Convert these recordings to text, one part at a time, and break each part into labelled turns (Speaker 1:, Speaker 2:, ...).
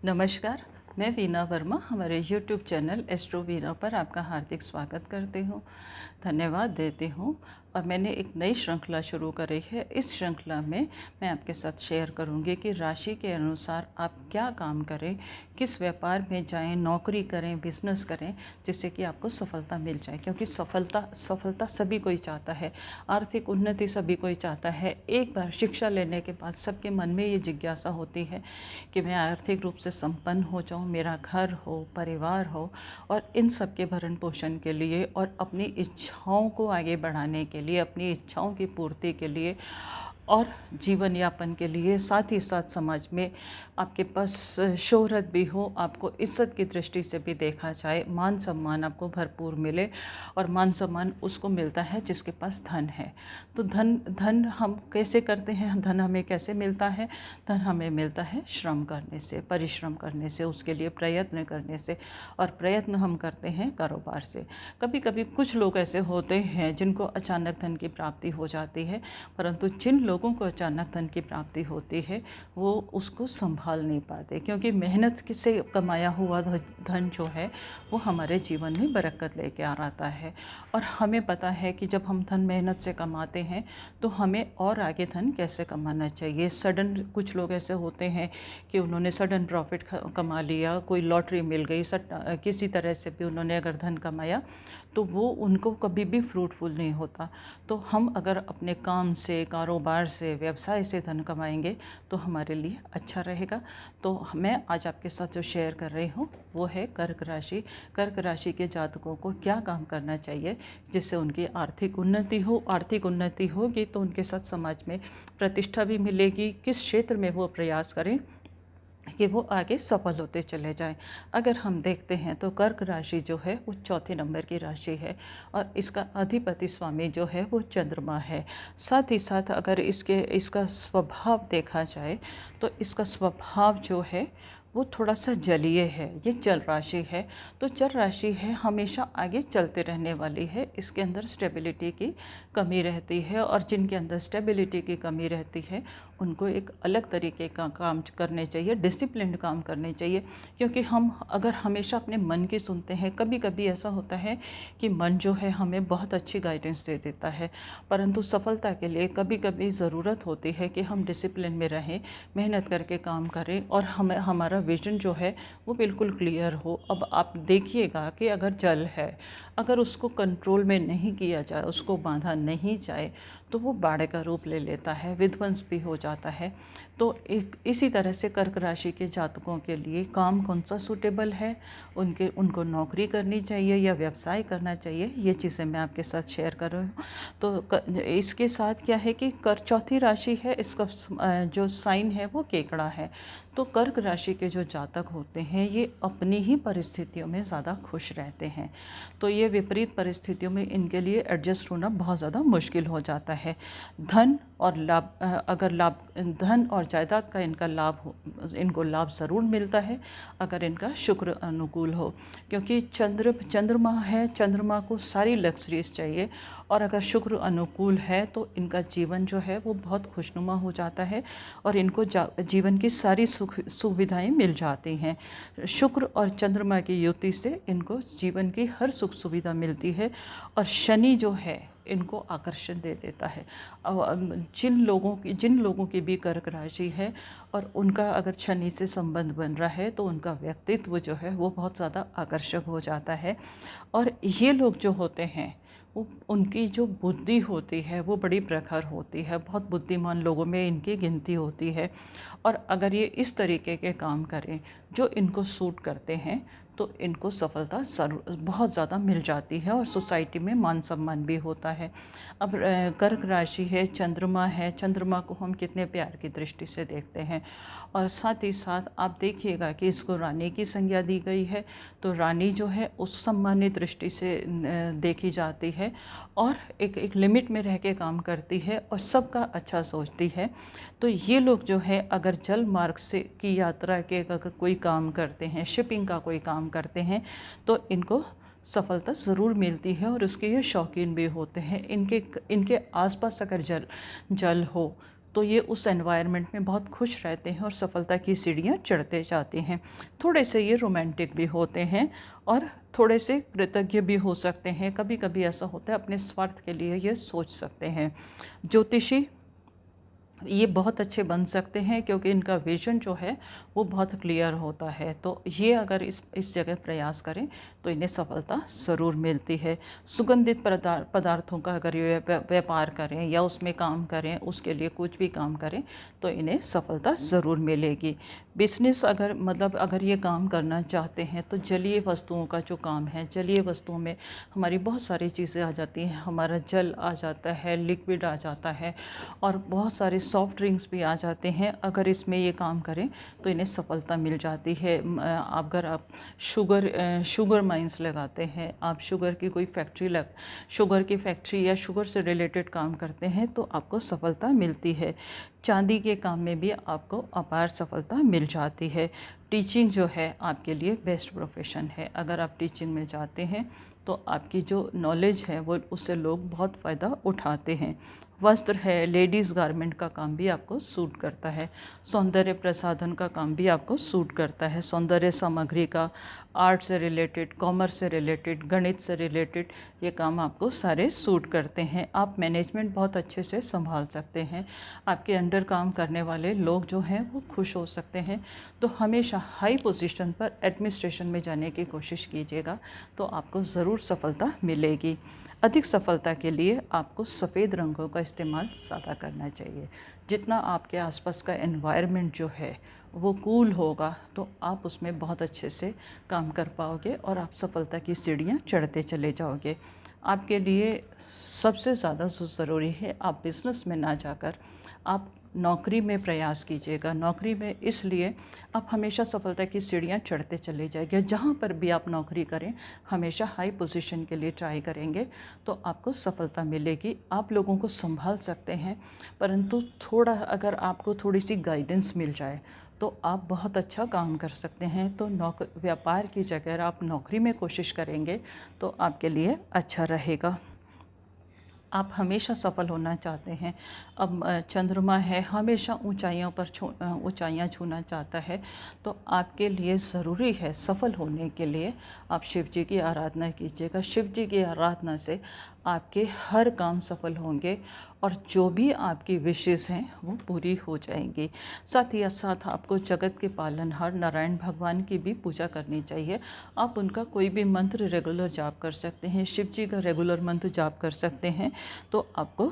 Speaker 1: नमस्कार, मैं वीना वर्मा हमारे YouTube चैनल एस्ट्रो वीना पर आपका हार्दिक स्वागत करती हूँ। धन्यवाद देती हूँ। और मैंने एक नई श्रृंखला शुरू करी है। इस श्रृंखला में मैं आपके साथ शेयर करूँगी कि राशि के अनुसार आप क्या काम करें, किस व्यापार में जाएं, नौकरी करें, बिजनेस करें, जिससे कि आपको सफलता मिल जाए। क्योंकि सफलता सभी कोई चाहता है, आर्थिक उन्नति सभी कोई चाहता है। एक बार शिक्षा लेने के बाद सबके मन में ये जिज्ञासा होती है कि मैं आर्थिक रूप से संपन्न हो जाऊं, मेरा घर हो, परिवार हो, और इन सब के भरण पोषण के लिए और अपनी इच्छाओं को आगे बढ़ाने के लिए, अपनी इच्छाओं की पूर्ति के लिए और जीवन यापन के लिए, साथ ही साथ समाज में आपके पास शोहरत भी हो, आपको इज्जत की दृष्टि से भी देखा जाए, मान सम्मान आपको भरपूर मिले। और मान सम्मान उसको मिलता है जिसके पास धन है। तो धन धन हम कैसे करते हैं, धन हमें कैसे मिलता है? धन हमें मिलता है श्रम करने से, परिश्रम करने से, उसके लिए प्रयत्न करने से। और प्रयत्न हम करते हैं कारोबार से। कभी कभी कुछ लोग ऐसे होते हैं जिनको अचानक धन की प्राप्ति हो जाती है, परंतु जिन लोगों को अचानक धन की प्राप्ति होती है वो उसको संभाल नहीं पाते, क्योंकि मेहनत से कमाया हुआ धन जो है वो हमारे जीवन में बरकत लेके आ आता है। और हमें पता है कि जब हम धन मेहनत से कमाते हैं तो हमें और आगे धन कैसे कमाना चाहिए। सडन कुछ लोग ऐसे होते हैं कि उन्होंने सडन प्रॉफिट कमा लिया, कोई लॉटरी मिल गई, किसी तरह से भी उन्होंने अगर धन कमाया तो वो उनको कभी भी फ्रूटफुल नहीं होता। तो हम अगर अपने काम से, कारोबार से, व्यवसाय से धन कमाएंगे तो हमारे लिए अच्छा रहेगा। तो मैं आज आपके साथ जो शेयर कर रही हूँ वो है कर्क राशि। कर्क राशि के जातकों को क्या काम करना चाहिए जिससे उनकी आर्थिक उन्नति हो। आर्थिक उन्नति होगी तो उनके साथ समाज में प्रतिष्ठा भी मिलेगी। किस क्षेत्र में वो प्रयास करें कि वो आगे सफल होते चले जाएं। अगर हम देखते हैं तो कर्क राशि जो है वो चौथे नंबर की राशि है और इसका अधिपति स्वामी जो है वो चंद्रमा है। साथ ही साथ अगर इसका स्वभाव देखा जाए तो इसका स्वभाव जो है वो थोड़ा सा जलीय है। ये जल राशि है, तो जल राशि है हमेशा आगे चलते रहने वाली है। इसके अंदर स्टेबिलिटी की कमी रहती है और जिनके अंदर स्टेबिलिटी की कमी रहती है उनको एक अलग तरीके का काम करने चाहिए, डिसिप्लिन्ड काम करने चाहिए। क्योंकि हम अगर हमेशा अपने मन की सुनते हैं, कभी कभी ऐसा होता है कि मन जो है हमें बहुत अच्छी गाइडेंस दे देता है, परंतु सफलता के लिए कभी कभी ज़रूरत होती है कि हम डिसिप्लिन में रहें, मेहनत करके काम करें और हमारा विजन जो है वो बिल्कुल क्लियर हो। अब आप देखिएगा कि अगर जल है, अगर उसको कंट्रोल में नहीं किया जाए, उसको बांधा नहीं जाए तो वो बाढ़ का रूप ले लेता है, विध्वंस भी हो जाता है। तो एक इसी तरह से कर्क राशि के जातकों के लिए काम कौन सा सूटेबल है, उनको नौकरी करनी चाहिए या व्यवसाय करना चाहिए, ये चीज़ें मैं आपके साथ शेयर कर रही हूँ। तो इसके साथ क्या है कि चौथी राशि है, इसका जो साइन है वो केकड़ा है। तो कर्क राशि के जो जातक होते हैं ये अपनी ही परिस्थितियों में ज़्यादा खुश रहते हैं। तो ये विपरीत परिस्थितियों में इनके लिए एडजस्ट होना बहुत ज़्यादा मुश्किल हो जाता है। धन और लाभ, अगर लाभ, धन और जायदाद का इनका लाभ हो, इनको लाभ ज़रूर मिलता है अगर इनका शुक्र अनुकूल हो। क्योंकि चंद्रमा है, चंद्रमा को सारी लग्जरीज चाहिए और अगर शुक्र अनुकूल है तो इनका जीवन जो है वो बहुत खुशनुमा हो जाता है और इनको जीवन की सारी सुविधाएं मिल जाती हैं। शुक्र और चंद्रमा की युति से इनको जीवन की हर सुख सुविधा मिलती है। और शनि जो है इनको आकर्षण दे देता है। जिन लोगों की भी कर्क राशि है और उनका अगर शनि से संबंध बन रहा है तो उनका व्यक्तित्व जो है वो बहुत ज़्यादा आकर्षक हो जाता है। और ये लोग जो होते हैं वो, उनकी जो बुद्धि होती है वो बड़ी प्रखर होती है, बहुत बुद्धिमान लोगों में इनकी गिनती होती है। और अगर ये इस तरीके के काम करें जो इनको सूट करते हैं तो इनको सफलता बहुत ज़्यादा मिल जाती है और सोसाइटी में मान सम्मान भी होता है। अब कर्क राशि है, चंद्रमा है, चंद्रमा को हम कितने प्यार की दृष्टि से देखते हैं। और साथ ही साथ आप देखिएगा कि इसको रानी की संज्ञा दी गई है, तो रानी जो है उस सम्मानित दृष्टि से देखी जाती है और एक लिमिट में रह के काम करती है और सबका अच्छा सोचती है। तो ये लोग जो है अगर जल मार्ग से की यात्रा के अगर कोई काम करते हैं, शिपिंग का कोई काम करते हैं तो इनको सफलता ज़रूर मिलती है और उसके ये शौकीन भी होते हैं। इनके आसपास अगर जल हो तो ये उस एनवायरनमेंट में बहुत खुश रहते हैं और सफलता की सीढ़ियाँ चढ़ते जाते हैं। थोड़े से ये रोमांटिक भी होते हैं और थोड़े से कृतज्ञ भी हो सकते हैं। कभी कभी ऐसा होता है अपने स्वार्थ के लिए ये सोच सकते हैं। ज्योतिषी ये बहुत अच्छे बन सकते हैं क्योंकि इनका विजन जो है वो बहुत क्लियर होता है। तो ये अगर इस जगह प्रयास करें तो इन्हें सफलता ज़रूर मिलती है। सुगंधित पदार्थों का अगर ये व्यापार करें या उसमें काम करें, उसके लिए कुछ भी काम करें तो इन्हें सफलता ज़रूर मिलेगी। बिजनेस अगर ये काम करना चाहते हैं तो जलीय वस्तुओं का जो काम है, जलीय वस्तुओं में हमारी बहुत सारी चीज़ें आ जाती हैं। हमारा जल आ जाता है, लिक्विड आ जाता है और बहुत सारे सॉफ्ट ड्रिंक्स भी आ जाते हैं। अगर इसमें ये काम करें तो इन्हें सफलता मिल जाती है। अगर आप शुगर माइंस लगाते हैं, आप शुगर की फैक्ट्री या शुगर से रिलेटेड काम करते हैं तो आपको सफलता मिलती है। चांदी के काम में भी आपको अपार सफलता मिल जाती है। टीचिंग जो है आपके लिए बेस्ट प्रोफेशन है। अगर आप टीचिंग में जाते हैं तो आपकी जो नॉलेज है वो उससे लोग बहुत फ़ायदा उठाते हैं। वस्त्र है, लेडीज़ गारमेंट का काम भी आपको सूट करता है। सौंदर्य प्रसाधन का काम भी आपको सूट करता है। सौंदर्य सामग्री का, आर्ट से रिलेटेड, कॉमर्स से रिलेटेड, गणित से रिलेटेड ये काम आपको सारे सूट करते हैं। आप मैनेजमेंट बहुत अच्छे से संभाल सकते हैं। आपके अंडर काम करने वाले लोग जो हैं वो खुश हो सकते हैं। तो हमेशा हाई पोजीशन पर एडमिनिस्ट्रेशन में जाने की कोशिश कीजिएगा तो आपको ज़रूर सफलता मिलेगी। अधिक सफलता के लिए आपको सफ़ेद रंगों का इस्तेमाल ज़्यादा करना चाहिए। जितना आपके आसपास का एनवायरनमेंट जो है वो कूल होगा तो आप उसमें बहुत अच्छे से काम कर पाओगे और आप सफलता की सीढ़ियाँ चढ़ते चले जाओगे। आपके लिए सबसे ज़्यादा जो ज़रूरी है, आप बिज़नेस में ना जाकर आप नौकरी में प्रयास कीजिएगा। नौकरी में इसलिए आप हमेशा सफलता की सीढ़ियाँ चढ़ते चले जाएंगे। जहाँ पर भी आप नौकरी करें हमेशा हाई पोजीशन के लिए ट्राई करेंगे तो आपको सफलता मिलेगी। आप लोगों को संभाल सकते हैं, परंतु थोड़ा अगर आपको थोड़ी सी गाइडेंस मिल जाए तो आप बहुत अच्छा काम कर सकते हैं। तो व्यापार की जगह आप नौकरी में कोशिश करेंगे तो आपके लिए अच्छा रहेगा। आप हमेशा सफल होना चाहते हैं। अब चंद्रमा है, हमेशा ऊंचाइयों पर ऊंचाइयां छूना चाहता है तो आपके लिए ज़रूरी है सफल होने के लिए आप शिव जी की आराधना कीजिएगा। शिव जी की आराधना से आपके हर काम सफल होंगे और जो भी आपकी विशेष हैं वो पूरी हो जाएंगी। साथ ही साथ आपको जगत के पालनहार नारायण भगवान की भी पूजा करनी चाहिए। आप उनका कोई भी मंत्र रेगुलर जाप कर सकते हैं, शिव जी का रेगुलर मंत्र जाप कर सकते हैं तो आपको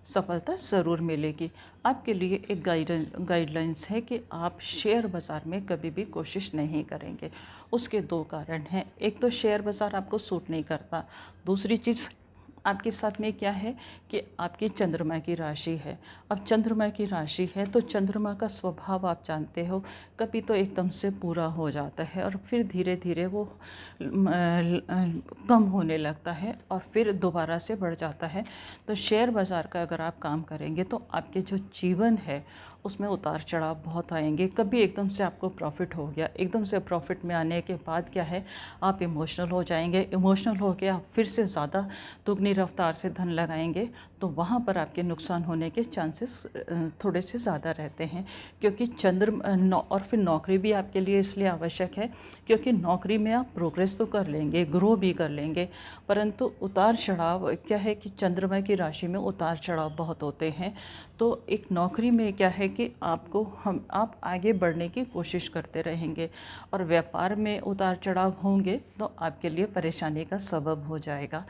Speaker 1: सफलता ज़रूर मिलेगी। आपके लिए एक गाइडलाइंस है कि आप शेयर बाज़ार में कभी भी कोशिश नहीं करेंगे। उसके दो कारण हैं। एक तो शेयर बाज़ार आपको सूट नहीं करता, दूसरी चीज़ आपके साथ में क्या है कि आपकी चंद्रमा की राशि है। अब चंद्रमा की राशि है तो चंद्रमा का स्वभाव आप जानते हो, कभी तो एकदम से पूरा हो जाता है और फिर धीरे धीरे वो कम होने लगता है और फिर दोबारा से बढ़ जाता है। तो शेयर बाज़ार का अगर आप काम करेंगे तो आपके जो जीवन है उसमें उतार चढ़ाव बहुत आएंगे। कभी एकदम से आपको प्रॉफिट हो गया, एकदम से प्रॉफिट में आने के बाद क्या है आप इमोशनल हो जाएंगे। इमोशनल हो के आप फिर से ज़्यादा दुगनी रफ्तार से धन लगाएंगे तो वहाँ पर आपके नुकसान होने के चांसेस थोड़े से ज़्यादा रहते हैं। क्योंकि और फिर नौकरी भी आपके लिए इसलिए आवश्यक है क्योंकि नौकरी में आप प्रोग्रेस तो कर लेंगे, ग्रो भी कर लेंगे, परंतु उतार चढ़ाव क्या है कि चंद्रमा की राशि में उतार चढ़ाव बहुत होते हैं। तो एक नौकरी में क्या है कि आप आगे बढ़ने की कोशिश करते रहेंगे और व्यापार में उतार चढ़ाव होंगे तो आपके लिए परेशानी का सबब हो जाएगा।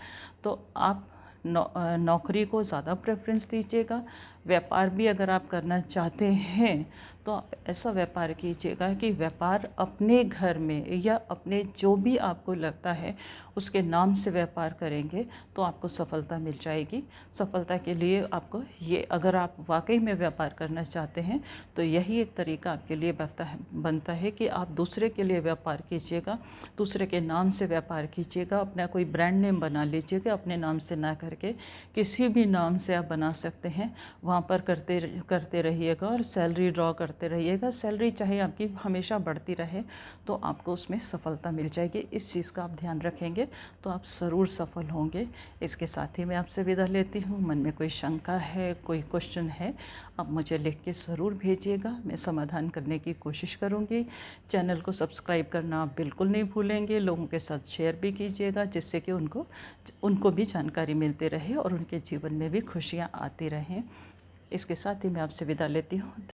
Speaker 1: तो आप नौकरी को ज़्यादा प्रेफरेंस दीजिएगा। व्यापार भी अगर आप करना चाहते हैं तो आप ऐसा व्यापार कीजिएगा कि व्यापार अपने घर में या अपने जो भी आपको लगता है उसके नाम से व्यापार करेंगे तो आपको सफलता मिल जाएगी। सफलता के लिए आपको ये, अगर आप वाकई में व्यापार करना चाहते हैं तो यही एक तरीका आपके लिए बनता है कि आप दूसरे के लिए व्यापार कीजिएगा, दूसरे के नाम से व्यापार कीजिएगा। अपना कोई ब्रांड नेम बना लीजिएगा, अपने नाम से ना करके किसी भी नाम से आप बना सकते हैं। वहाँ वहाँ पर करते रहिएगा और सैलरी ड्रॉ करते रहिएगा। सैलरी चाहे आपकी हमेशा बढ़ती रहे तो आपको उसमें सफलता मिल जाएगी। इस चीज़ का आप ध्यान रखेंगे तो आप ज़रूर सफल होंगे। इसके साथ ही मैं आपसे विदा लेती हूँ। मन में कोई शंका है, कोई क्वेश्चन है, आप मुझे लिख के ज़रूर भेजिएगा, मैं समाधान करने की कोशिश करूँगी। चैनल को सब्सक्राइब करना आप बिल्कुल नहीं भूलेंगे। लोगों के साथ शेयर भी कीजिएगा जिससे कि उनको भी जानकारी मिलती रहे और उनके जीवन में भी खुशियाँ आती रहें। इसके साथ ही मैं आपसे विदा लेती हूँ।